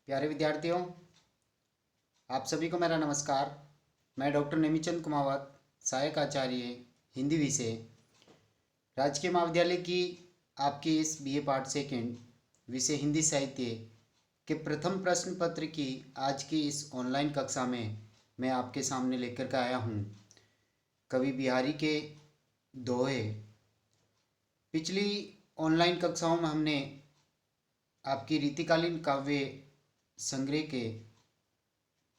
प्यारे विद्यार्थियों, आप सभी को मेरा नमस्कार। मैं डॉक्टर नेमीचंद कुमावत, सहायक आचार्य हिंदी विषय, राजकीय महाविद्यालय की आपकी इस बीए पार्ट सेकेंड विषय हिंदी साहित्य के प्रथम प्रश्न पत्र की आज की इस ऑनलाइन कक्षा में मैं आपके सामने लेकर के आया हूँ कवि बिहारी के दोहे। पिछली ऑनलाइन कक्षाओं में हमने आपकी रीतिकालीन काव्य संग्रह के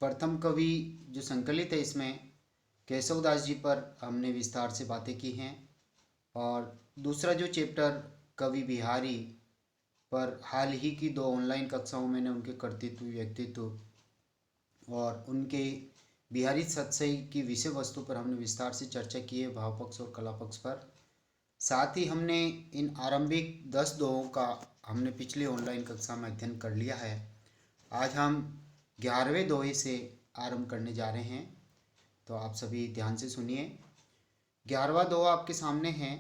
प्रथम कवि जो संकलित है इसमें केशवदास जी पर हमने विस्तार से बातें की हैं, और दूसरा जो चैप्टर कवि बिहारी पर हाल ही की दो ऑनलाइन कक्षाओं में मैंने उनके कर्तृत्व, व्यक्तित्व और उनके बिहारी सतसई की विषय वस्तु पर हमने विस्तार से चर्चा की है, भाव पक्ष और कला पक्ष पर। साथ ही हमने इन आरंभिक 10 दोहों का हमने पिछली ऑनलाइन कक्षा में अध्ययन कर लिया है। आज हम 11वें दोहे से आरंभ करने जा रहे हैं, तो आप सभी ध्यान से सुनिए। 11वां दोहा आपके सामने है।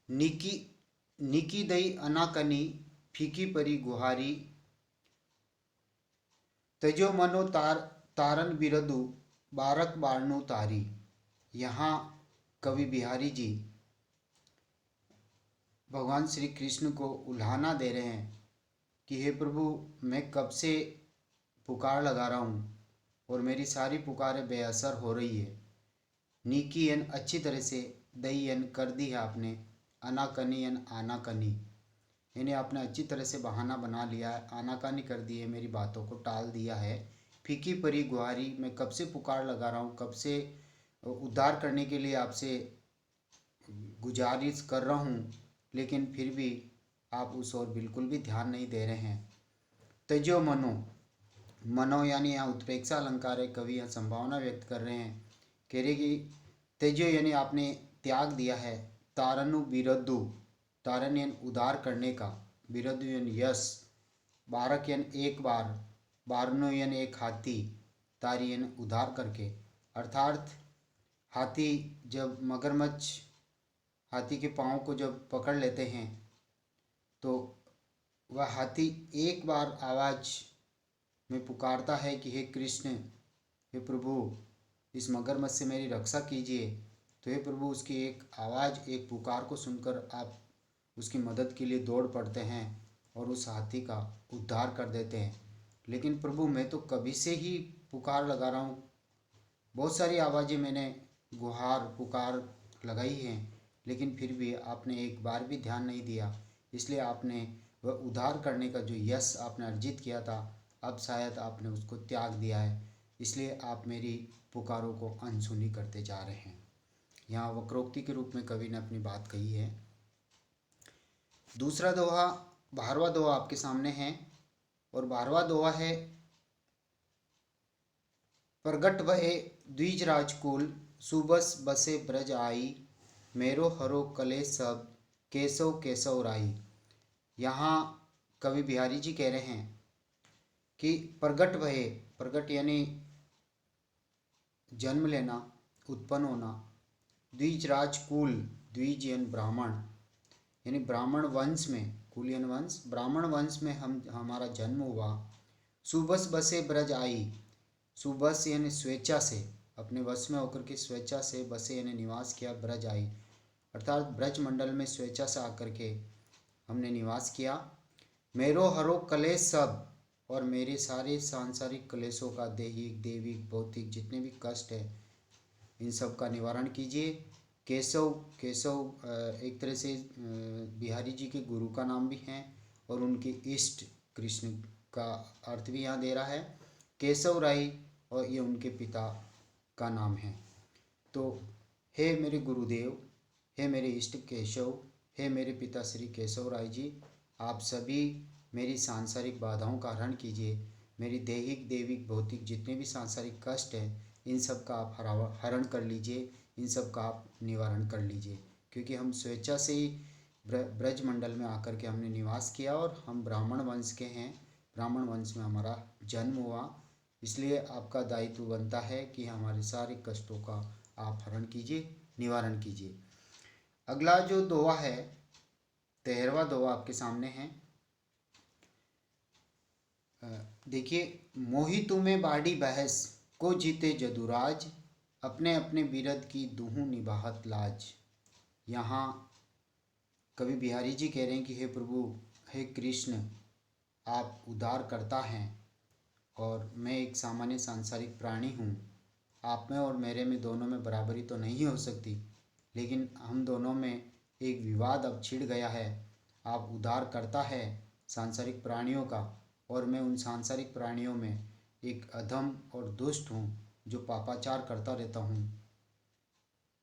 निकी निकी दई अनाकनी फीकी परी गुहारी, तजो मनो तारन बिरदु बारक बारनु तारी। यहाँ कवि बिहारी जी भगवान श्री कृष्ण को उल्हाना दे रहे हैं कि हे प्रभु, मैं कब से पुकार लगा रहा हूँ और मेरी सारी पुकारें बेअसर हो रही है। नीकी यन अच्छी तरह से, दई यन कर दी है आपने, अनाकनी यन आनाकनी यानी आपने अच्छी तरह से बहाना बना लिया है, आनाकानी कर दी है, मेरी बातों को टाल दिया है। फीकी परी गुहारी, मैं कब से पुकार लगा रहा हूँ, कब से उद्धार करने के लिए आपसे गुजारिश कर रहा हूँ, लेकिन फिर भी आप उस ओर बिल्कुल भी ध्यान नहीं दे रहे हैं। तजो मनो, मनो यानी यहाँ उत्प्रेक्षा अलंकार है, कवि यहाँ संभावना व्यक्त कर रहे हैं। कह रहे कि तेजो यानी आपने त्याग दिया है। तारनु बिरदु, तारन यानी उदार करने का, बिरदु यानी यश, बारक यानी एक बार, बारनो यानी एक हाथी, तारी यानी उधार करके। अर्थात हाथी जब मगरमच्छ हाथी के पाँव को जब पकड़ लेते हैं तो वह हाथी एक बार आवाज़ में पुकारता है कि हे कृष्ण, हे प्रभु, इस मगरमच्छ से मेरी रक्षा कीजिए। तो हे प्रभु, उसकी एक आवाज़, एक पुकार को सुनकर आप उसकी मदद के लिए दौड़ पड़ते हैं और उस हाथी का उद्धार कर देते हैं। लेकिन प्रभु, मैं तो कभी से ही पुकार लगा रहा हूँ, बहुत सारी आवाज़ें मैंने गुहार पुकार लगाई हैं, लेकिन फिर भी आपने एक बार भी ध्यान नहीं दिया। इसलिए आपने वह उद्धार करने का जो यश आपने अर्जित किया था, अब शायद आपने उसको त्याग दिया है। इसलिए आप मेरी पुकारों को अनसुनी करते जा रहे हैं। यहाँ वक्रोक्ति के रूप में कवि ने अपनी बात कही है। दूसरा दोहा, 12वां दोहा आपके सामने है, और 12वां दोहा है। प्रगट भये द्विज राजकुल, सुबस बसे ब्रज आई, मेरो हरो कले सब, केशव केशव राई। यहाँ कवि बिहारी जी कह रहे हैं कि प्रगट भये, प्रगट यानी जन्म लेना, उत्पन्न होना, द्विज राजकुल, द्विज यानी ब्राह्मण, यानी ब्राह्मण वंश में, कुल यानी वंश, ब्राह्मण वंश में हमारा जन्म हुआ। सुबस बसे ब्रज आई, सुबस यानी स्वेच्छा से, अपने वश में होकर के स्वेच्छा से, बसे यानी निवास किया, ब्रज आई अर्थात ब्रज मंडल में स्वेच्छा से आकर के हमने निवास किया। मेरो हरो कलेश सब, और मेरे सारे सांसारिक कलेशों का, दैहिक दैविक भौतिक जितने भी कष्ट है, इन सब का निवारण कीजिए। केशव, केशव एक तरह से बिहारी जी के गुरु का नाम भी है, और उनके इष्ट कृष्ण का अर्थ भी यहाँ दे रहा है। केशव राय, और ये उनके पिता का नाम है। तो हे मेरे गुरुदेव, हे मेरे इष्ट केशव, हे मेरे पिता श्री केशव राय जी, आप सभी मेरी सांसारिक बाधाओं का हरण कीजिए। मेरी दैहिक दैविक भौतिक जितने भी सांसारिक कष्ट हैं, इन सब का आप हरण कर लीजिए, इन सब का आप निवारण कर लीजिए। क्योंकि हम स्वेच्छा से ही ब्रज मंडल में आकर के हमने निवास किया, और हम ब्राह्मण वंश के हैं, ब्राह्मण वंश में हमारा जन्म हुआ। इसलिए आपका दायित्व बनता है कि हमारे सारे कष्टों का आप हरण कीजिए, निवारण कीजिए। अगला जो दोहा है, 13वां दोहा आपके सामने है। देखिए, मोहि तुम्हें बाड़ी बहस, को जीते जदुराज, अपने अपने बिरद की दुहु निभाहत लाज। यहाँ कवि बिहारी जी कह रहे हैं कि हे प्रभु, हे कृष्ण, आप उद्धार करता हैं और मैं एक सामान्य सांसारिक प्राणी हूँ। आप में और मेरे में दोनों में बराबरी तो नहीं हो सकती, लेकिन हम दोनों में एक विवाद अब छिड़ गया है। आप उद्धार करता है सांसारिक प्राणियों का, और मैं उन सांसारिक प्राणियों में एक अधम और दुष्ट हूँ जो पापाचार करता रहता हूँ।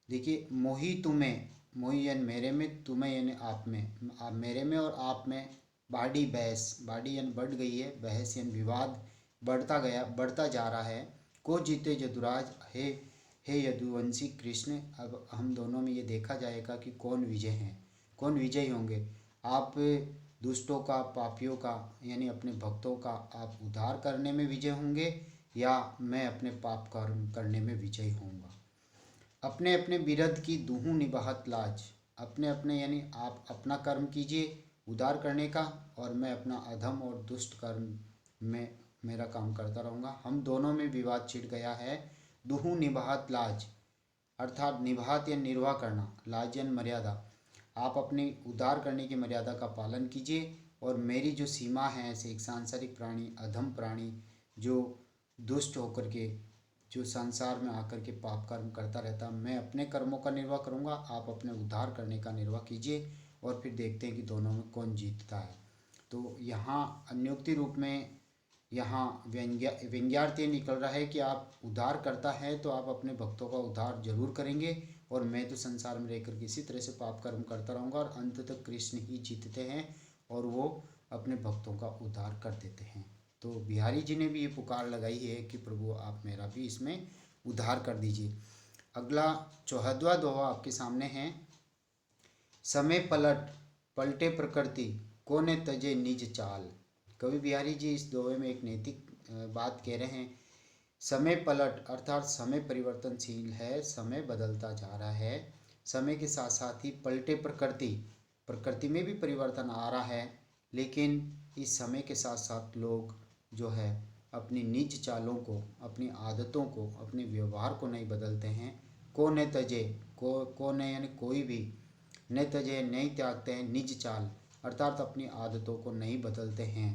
देखिए, मोही तुम्हें, मोही यानी मेरे में, तुम्हें यानी आप में, आप मेरे में और आप में बाड़ी बहस, बाड़ी यानी बढ़ गई है, बहस यानी विवाद बढ़ता गया, बढ़ता जा रहा है। को जीते जदुराज, हे यदुवंशी कृष्ण, अब हम दोनों में ये देखा जाएगा कि कौन विजय हैं, कौन विजयी होंगे। आप दुष्टों का, पापियों का यानी अपने भक्तों का आप उद्धार करने में विजय होंगे, या मैं अपने पाप कर्म करने में विजयी होऊंगा। अपने अपने बिरद की दुहु निभाहत लाज, अपने अपने यानी आप अपना कर्म कीजिए उद्धार करने का, और मैं अपना अधम और दुष्ट कर्म में मेरा काम करता रहूँगा। हम दोनों में विवाद छिड़ गया है। दुहु निभाहत लाज, अर्थात निभात या निर्वाह करना, लाज यानी मर्यादा। आप अपनी उद्धार करने की मर्यादा का पालन कीजिए, और मेरी जो सीमा है, ऐसे एक सांसारिक प्राणी, अधम प्राणी जो दुष्ट होकर के, जो संसार में आकर के पाप कर्म करता रहता, मैं अपने कर्मों का निर्वाह करूँगा, आप अपने उद्धार करने का निर्वाह कीजिए, और फिर देखते हैं कि दोनों में कौन जीतता है। तो यहाँ अन्योक्ति रूप में यहाँ व्यंग्यार्थ ये निकल रहा है कि आप उद्धार करता है तो आप अपने भक्तों का उद्धार जरूर करेंगे, और मैं तो संसार में रहकर किसी तरह से पाप कर्म करता रहूँगा, और अंत तक कृष्ण ही जीतते हैं और वो अपने भक्तों का उद्धार कर देते हैं। तो बिहारी जी ने भी ये पुकार लगाई है कि प्रभु आप मेरा भी इसमें उद्धार कर दीजिए। अगला 14वां दोहा आपके सामने है। समय पलट पलटे प्रकृति, कोने तजे निज चाल। कवि बिहारी जी इस दोहे में एक नैतिक बात कह रहे हैं। समय पलट अर्थात समय परिवर्तनशील है, समय बदलता जा रहा है। समय के साथ साथ ही पलटे प्रकृति, प्रकृति में भी परिवर्तन आ रहा है, लेकिन इस समय के साथ साथ लोग जो है अपनी निज चालों को, अपनी आदतों को, अपने व्यवहार को नहीं बदलते हैं। को न तजे, को न यानी कोई भी, न तजे नहीं त्यागते हैं, निज चाल अर्थात अपनी आदतों को नहीं बदलते हैं।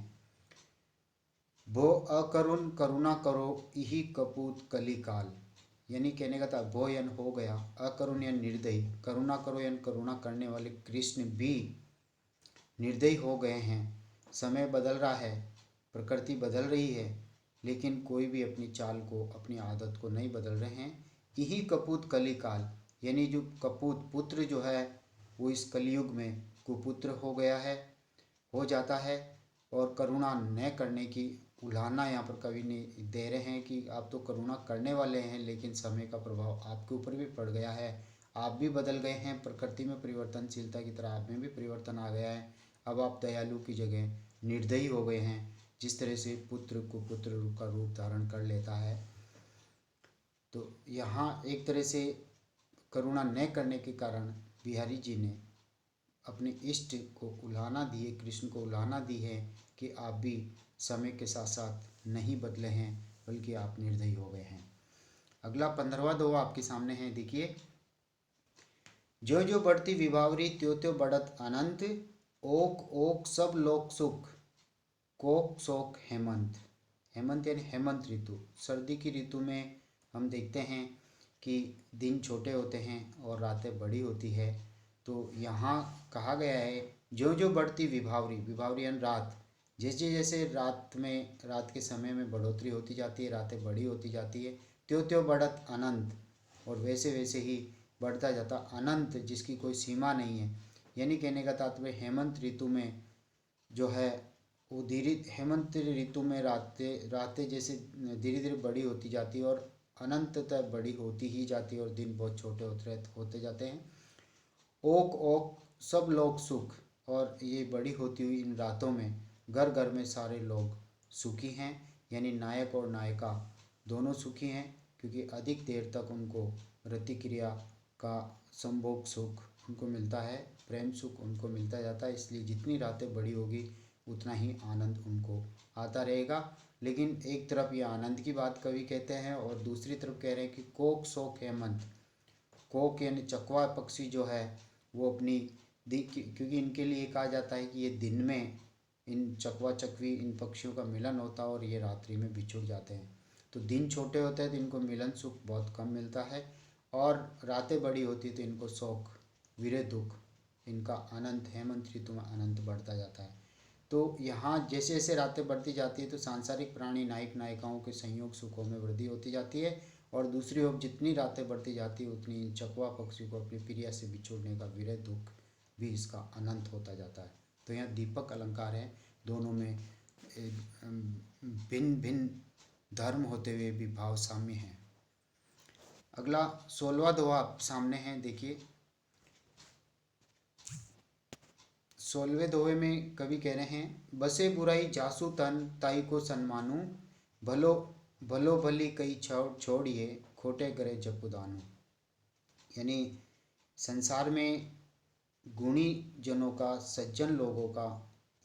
भो अकरुण करुणा करो, यही कपूत कली काल। यानी कहने का था भो यान हो गया, अकरुण यान निर्दयी, करुणा करो यान करुणा करने वाले कृष्ण भी निर्दयी हो गए हैं। समय बदल रहा है, प्रकृति बदल रही है, लेकिन कोई भी अपनी चाल को, अपनी आदत को नहीं बदल रहे हैं। यही कपूत कली काल, यानी जो कपूत पुत्र जो है वो इस कलयुग में कुपुत्र हो गया है, हो जाता है। और करुणा न करने की उलाहना यहाँ पर कवि ने दे रहे हैं कि आप तो करुणा करने वाले हैं, लेकिन समय का प्रभाव आपके ऊपर भी पड़ गया है, आप भी बदल गए हैं। प्रकृति में परिवर्तनशीलता की तरह आप में भी परिवर्तन आ गया है। अब आप दयालु की जगह निर्दयी हो गए हैं। जिस तरह से पुत्र कुपुत्र का रूप धारण कर लेता है, तो यहाँ एक तरह से करुणा न करने के कारण बिहारी जी ने अपने इष्ट को उलाहना दी है, कृष्ण को उलाहना दी है कि आप भी समय के साथ साथ नहीं बदले हैं, बल्कि आप निर्दयी हो गए हैं। अगला 15वां दोहा आपके सामने है। देखिए, जो जो बढ़ती विभावरी, त्यों त्यों बढ़त अनंत, ओक ओक सब लोक सुख, कोक शोक हेमंत। हेमंत यानी हेमंत ऋतु, सर्दी की ऋतु में हम देखते हैं कि दिन छोटे होते हैं और रातें बड़ी होती है। तो यहाँ कहा गया है जो जो बढ़ती विभावरी, विभावरी यानी रात, जैसे जैसे रात के समय में बढ़ोतरी होती जाती है, रातें बड़ी होती जाती है, त्यों त्यों बढ़त अनंत, और वैसे वैसे ही बढ़ता जाता अनंत, जिसकी कोई सीमा नहीं है। यानी कहने का तात्पर्य हेमंत ऋतु में जो है वो धीरे, हेमंत ऋतु में रातें जैसे धीरे धीरे बड़ी होती जाती है और अनंत तक बड़ी होती ही जाती है, और दिन बहुत छोटे होते जाते हैं। ओक ओक सब लोग सुख, और ये बड़ी होती हुई इन रातों में घर घर में सारे लोग सुखी हैं, यानी नायक और नायिका दोनों सुखी हैं, क्योंकि अधिक देर तक उनको रति क्रिया का संभोग सुख उनको मिलता है। प्रेम सुख उनको मिलता जाता है। इसलिए जितनी रातें बड़ी होगी उतना ही आनंद उनको आता रहेगा। लेकिन एक तरफ ये आनंद की बात कवि कहते हैं और दूसरी तरफ कह रहे हैं कि कोक शोक हेमंत। कोक यानी चकवा पक्षी जो है वो अपनी क्योंकि इनके लिए कहा जाता है कि ये दिन में इन चकवा चकवी इन पक्षियों का मिलन होता है और ये रात्रि में बिछुड़ जाते हैं। तो दिन छोटे होते हैं तो इनको मिलन सुख बहुत कम मिलता है और रातें बड़ी होती तो इनको शोक विरह दुख इनका अनंत हेमंत ऋतु में अनंत बढ़ता जाता है। तो यहाँ जैसे जैसे रातें बढ़ती जाती है तो सांसारिक प्राणी नायक नायिकाओं के संयोग सुखों में वृद्धि होती जाती है और दूसरी ओर जितनी रातें बढ़ती जाती है उतनी इन चकवा पक्षी को अपनी प्रिया से बिछोड़ने का विरह दुख भी इसका अनंत होता जाता है। तो यहाँ दीपक अलंकार है, दोनों में भिन्न भिन्न धर्म होते हुए भी भाव साम्य है। अगला 16वां दोहा आप सामने है, देखिए 16वें दोहे में कवि कह रहे हैं बसे बुराई जासु तन ताई को सन्मानू भलो भलो भली कई छोड़िए खोटे करे जपुदानू। यानी संसार में गुणी जनों का सज्जन लोगों का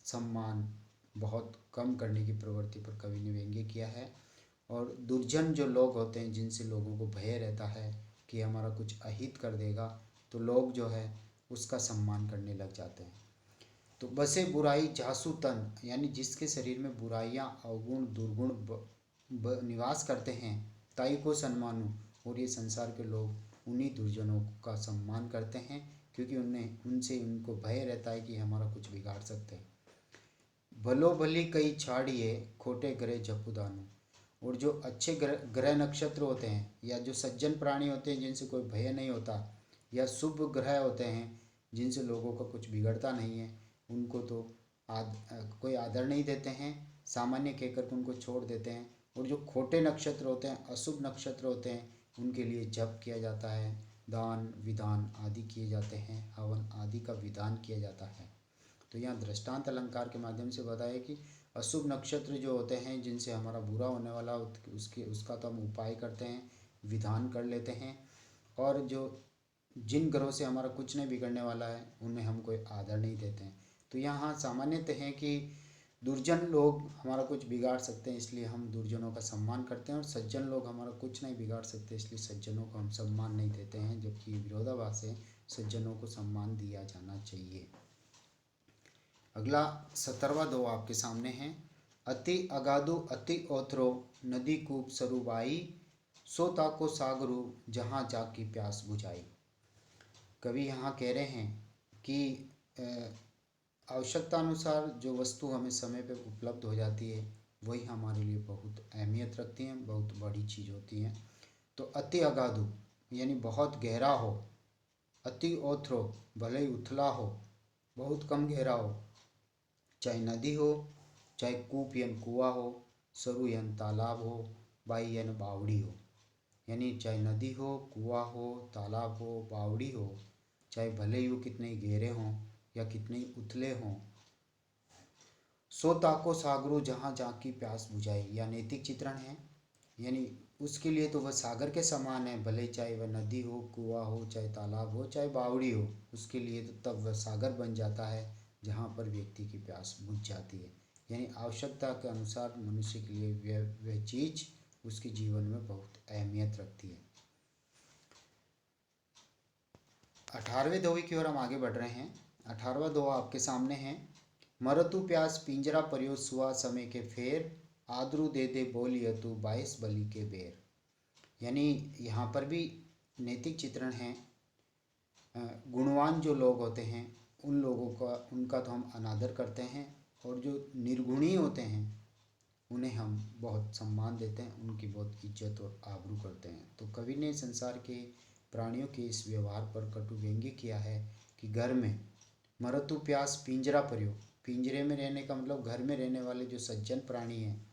सम्मान बहुत कम करने की प्रवृत्ति पर कवि ने व्यंग्य किया है और दुर्जन जो लोग होते हैं जिनसे लोगों को भय रहता है कि हमारा कुछ अहित कर देगा तो लोग जो है उसका सम्मान करने लग जाते हैं। तो बसे बुराई जासु तन यानी जिसके शरीर में बुराइयां अवगुण दुर्गुण निवास करते हैं ताई को सम्मानू और ये संसार के लोग उन्हीं दुर्जनों का सम्मान करते हैं क्योंकि उनसे उनको भय रहता है कि हमारा कुछ बिगाड़ सकते हैं। भलो भली कई छाड़िए खोटे ग्रह जपुदानू। और जो अच्छे ग्रह नक्षत्र होते हैं या जो सज्जन प्राणी होते हैं जिनसे कोई भय नहीं होता या शुभ ग्रह होते हैं जिनसे लोगों का कुछ बिगड़ता नहीं है उनको तो कोई आदर नहीं देते हैं, सामान्य कहकर उनको छोड़ देते हैं। और जो खोटे नक्षत्र होते हैं अशुभ नक्षत्र होते हैं उनके लिए जप किया जाता है, दान विधान आदि किए जाते हैं, हवन आदि का विधान किया जाता है। तो यहाँ दृष्टांत अलंकार के माध्यम से बताया कि अशुभ नक्षत्र जो होते हैं जिनसे हमारा बुरा होने वाला उसका तो हम उपाय करते हैं, विधान कर लेते हैं और जो जिन ग्रहों से हमारा कुछ नहीं बिगड़ने वाला है उन्हें हम कोई आदर नहीं देते हैं। तो यहाँ सामान्यतः है कि दुर्जन लोग हमारा कुछ बिगाड़ सकते हैं इसलिए हम दुर्जनों का सम्मान करते हैं और सज्जन लोग हमारा कुछ नहीं बिगाड़ सकते इसलिए सज्जनों को हम सम्मान नहीं देते हैं, जबकि विरोधाभास है, सज्जनों को सम्मान दिया जाना चाहिए। अगला 17वां दोहा आपके सामने है अति अगाधु अति ओथरो नदी कूप सरुबाई सो ताको सागरू जहाँ जाकी प्यास बुझाई। कवि यहाँ कह रहे हैं कि आवश्यकता अनुसार जो वस्तु हमें समय पे उपलब्ध हो जाती है वही हमारे लिए बहुत अहमियत रखती हैं, बहुत बड़ी चीज़ होती हैं। तो अति अगाधु यानी बहुत गहरा हो, अति ओथ्रो भले ही उथला हो, बहुत कम गहरा हो, चाहे नदी हो चाहे कूप यानी कुआं हो, सरु यानी तालाब हो, बाई यानी बावड़ी हो। यानी चाहे नदी हो, कुआं हो, तालाब हो, बावड़ी हो, चाहे भले ही वो कितने ही गहरे हों या कितने ही उथले हों, सो ताको सागरो जहाँ जहाँ की प्यास बुझाई या नैतिक चित्रण है। यानी उसके लिए तो वह सागर के समान है, भले चाहे वह नदी हो, कुआं हो, चाहे तालाब हो, चाहे बावड़ी हो, उसके लिए तो तब वह सागर बन जाता है जहाँ पर व्यक्ति की प्यास बुझ जाती है। यानी आवश्यकता के अनुसार मनुष्य के लिए वह चीज़ उसके जीवन में बहुत अहमियत रखती है। 18वें दोहे की ओर हम आगे बढ़ रहे हैं। 18वां दोहा आपके सामने है मरतु प्यास पिंजरा परियो सुआ समय के फेर आदरू दे दे बोलिय तू 22 बलि के बेर। यानी यहाँ पर भी नैतिक चित्रण है। गुणवान जो लोग होते हैं उन लोगों का उनका तो हम अनादर करते हैं और जो निर्गुणी होते हैं उन्हें हम बहुत सम्मान देते हैं, उनकी बहुत इज्जत और आबरू करते हैं। तो कवि ने संसार के प्राणियों के इस व्यवहार पर कटु व्यंग्य किया है कि घर में मरतु प्यास पिंजरा परियो, पिंजरे में रहने का मतलब घर में रहने वाले जो सज्जन प्राणी हैं,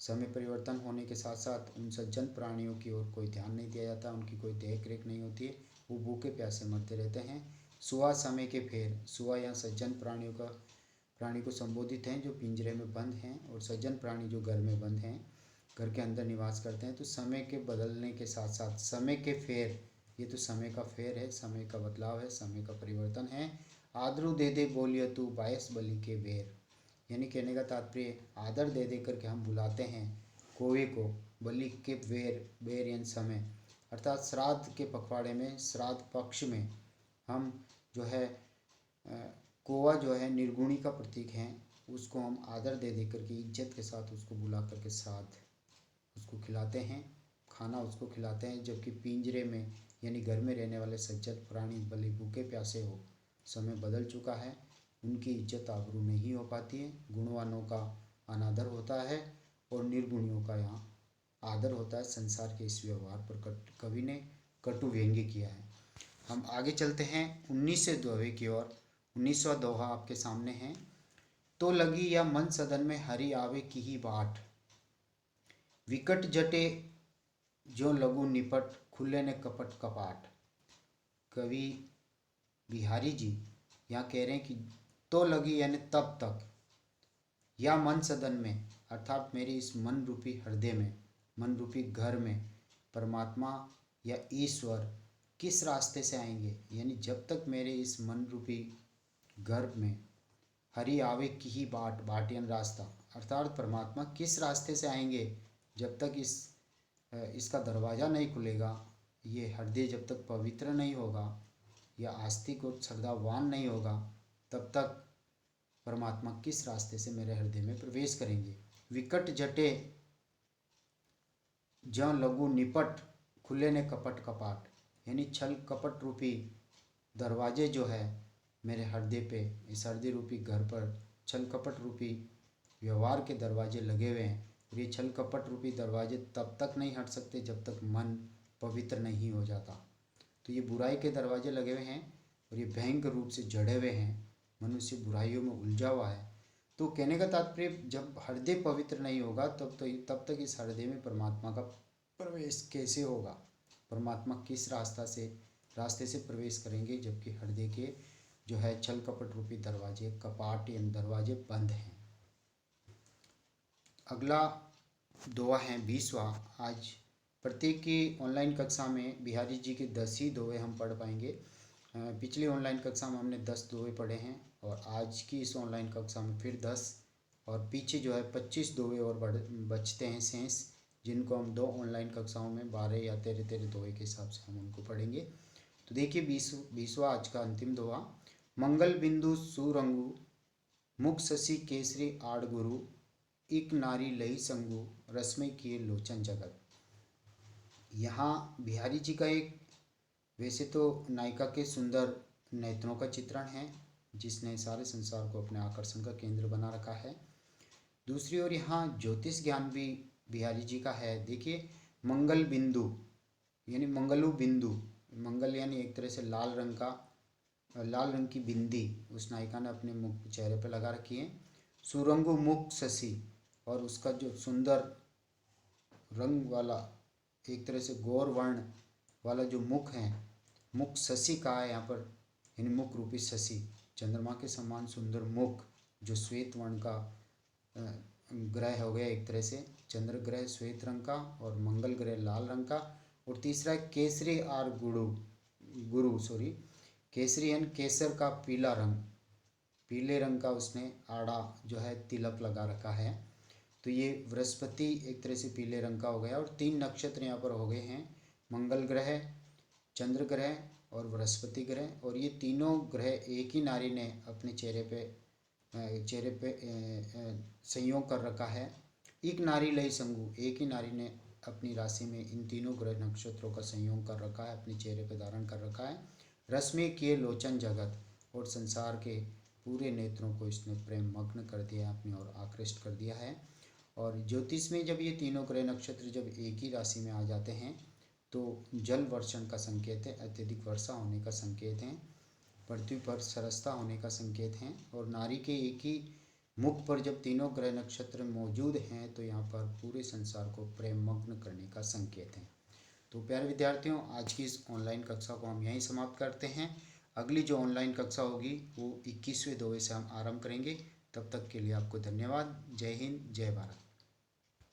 समय परिवर्तन होने के साथ साथ उन सज्जन प्राणियों की ओर कोई ध्यान नहीं दिया जाता, उनकी कोई देख रेख नहीं होती है, वो भूखे प्यासे मरते रहते हैं। सुआ समय के फेर, सुआ यहाँ सज्जन प्राणी को संबोधित हैं जो पिंजरे में बंद हैं और सज्जन प्राणी जो घर में बंद हैं, घर के अंदर निवास करते हैं। तो समय के बदलने के साथ साथ समय के फेर ये तो समय का फेर है, समय का बदलाव है, समय का परिवर्तन है। आदरू दे दे बोलियो तू बायस बलि के बेर, यानी कहने का तात्पर्य आदर दे दे करके हम बुलाते हैं कौवे को, बलि के बेर, बेर यानी समय, अर्थात श्राद्ध के पखवाड़े में, श्राद्ध पक्ष में हम जो है कौवा जो है निर्गुणी का प्रतीक है, उसको हम आदर दे दे करके इज्जत के साथ उसको बुला करके श्राद्ध उसको खिलाते हैं, खाना उसको खिलाते हैं। जबकि पिंजरे में यानी घर में रहने वाले सज्जन प्राणी भले भूखे प्यासे हो, समय बदल चुका है, उनकी इज्जत आबरू नहीं हो पाती है। गुणवानों का अनादर होता है और निर्गुणियों का यहाँ आदर होता है। संसार के इस व्यवहार पर कवि ने कटु व्यंग्य किया है। हम आगे चलते हैं 19वें दोहे की ओर। 19वां दोहा आपके सामने है। तो लगी या मन सदन में हरि आवे की ही बाट, विकट जटे जो लघु निपट, खुले ने कपट कपाट। कवि बिहारी जी यहाँ कह रहे हैं कि तो लगी यानी तब तक, या मन सदन में अर्थात मेरे इस मन रूपी हृदय में, मन रूपी घर में परमात्मा या ईश्वर किस रास्ते से आएंगे, यानी जब तक मेरे इस मन रूपी घर में हरि आवे की ही बाट, बाट यानी रास्ता, अर्थात परमात्मा किस रास्ते से आएंगे, जब तक इसका दरवाज़ा नहीं खुलेगा, ये हृदय जब तक पवित्र नहीं होगा या आस्तिक और श्रद्धावान नहीं होगा, तब तक परमात्मा किस रास्ते से मेरे हृदय में प्रवेश करेंगे। विकट जटे ज्यों लघु निपट, खुले ने कपट कपाट, यानी छल कपट रूपी दरवाजे जो है मेरे हृदय पे, इस हृदय रूपी घर पर छल कपट रूपी व्यवहार के दरवाजे लगे हुए हैं। और ये छल कपट रूपी दरवाजे तब तक नहीं हट सकते जब तक मन पवित्र नहीं हो जाता। तो ये बुराई के दरवाजे लगे हुए हैं और ये भयंकर रूप से जड़े हुए हैं, मनुष्य बुराइयों में उलझा हुआ है। तो कहने का तात्पर्य जब हृदय पवित्र नहीं होगा तब तक इस हृदय में परमात्मा का प्रवेश कैसे होगा, परमात्मा किस रास्ते से प्रवेश करेंगे, जबकि हृदय के जो है छल कपट रूपी दरवाजे, कपाट यानी दरवाजे बंद हैं। अगला दोहा है 20वां। आज प्रत्येक की ऑनलाइन कक्षा में बिहारी जी के 10 ही दोहे हम पढ़ पाएंगे। पिछली ऑनलाइन कक्षा में हमने 10 दोहे पढ़े हैं और आज की इस ऑनलाइन कक्षा में फिर 10, और पीछे जो है 25 दोहे और बचते हैं शेष, जिनको हम 2 ऑनलाइन कक्षाओं में 12 या 13 दोहे के हिसाब से हम उनको पढ़ेंगे। तो देखिए 20वां आज का अंतिम दोहा। मंगल बिंदु सुरंगु, मुख शशि केसरी आड़ गुरु, एक नारी लई संगु, रश्मि किए लोचन जगत। यहाँ बिहारी जी का एक वैसे तो नायिका के सुंदर नेत्रों का चित्रण है, जिसने सारे संसार को अपने आकर्षण का केंद्र बना रखा है। दूसरी ओर यहाँ ज्योतिष ज्ञान भी बिहारी जी का है। देखिए मंगल बिंदु यानी मंगलू बिंदु, मंगल यानी एक तरह से लाल रंग की बिंदी उस नायिका ने अपने मुख चेहरे पर लगा रखी है। सुरंगु मुख शशि, और उसका जो सुंदर रंग वाला एक तरह से गौर वर्ण वाला जो मुख है, मुख शशि कहा है यहाँ पर, यानी मुख रूपी शशि, चंद्रमा के समान सुंदर मुख, जो श्वेत वर्ण का ग्रह हो गया एक तरह से, चंद्र ग्रह श्वेत रंग का और मंगल ग्रह लाल रंग का। और तीसरा है केसरी आर केसरी यानी केसर का पीला रंग, पीले रंग का उसने आड़ा जो है तिलक लगा रखा है। तो ये बृहस्पति एक तरह से पीले रंग का हो गया। और 3 नक्षत्र यहाँ पर हो गए हैं, मंगल ग्रह, चंद्र ग्रह और बृहस्पति ग्रह। और ये तीनों ग्रह एक ही नारी ने अपने चेहरे पे संयोग कर रखा है। एक नारी लई संगु, एक ही नारी ने अपनी राशि में इन तीनों ग्रह नक्षत्रों का संयोग कर रखा है, अपने चेहरे पे धारण कर रखा है। रश्मि किए लोचन जगत, और संसार के पूरे नेत्रों को इसने प्रेम मग्न कर दिया, अपनी ओर आकृष्ट कर दिया है। और ज्योतिष में जब ये तीनों ग्रह नक्षत्र जब एक ही राशि में आ जाते हैं तो जल वर्षण का संकेत है, अत्यधिक वर्षा होने का संकेत है, पृथ्वी पर सरसता होने का संकेत है। और नारी के एक ही मुख पर जब तीनों ग्रह नक्षत्र मौजूद हैं तो यहाँ पर पूरे संसार को प्रेम मग्न करने का संकेत है। तो प्यारे विद्यार्थियों, आज की इस ऑनलाइन कक्षा को हम यहीं समाप्त करते हैं। अगली जो ऑनलाइन कक्षा होगी वो 21वें दोहे से हम आरंभ करेंगे। तब तक के लिए आपको धन्यवाद। जय हिंद, जय भारत।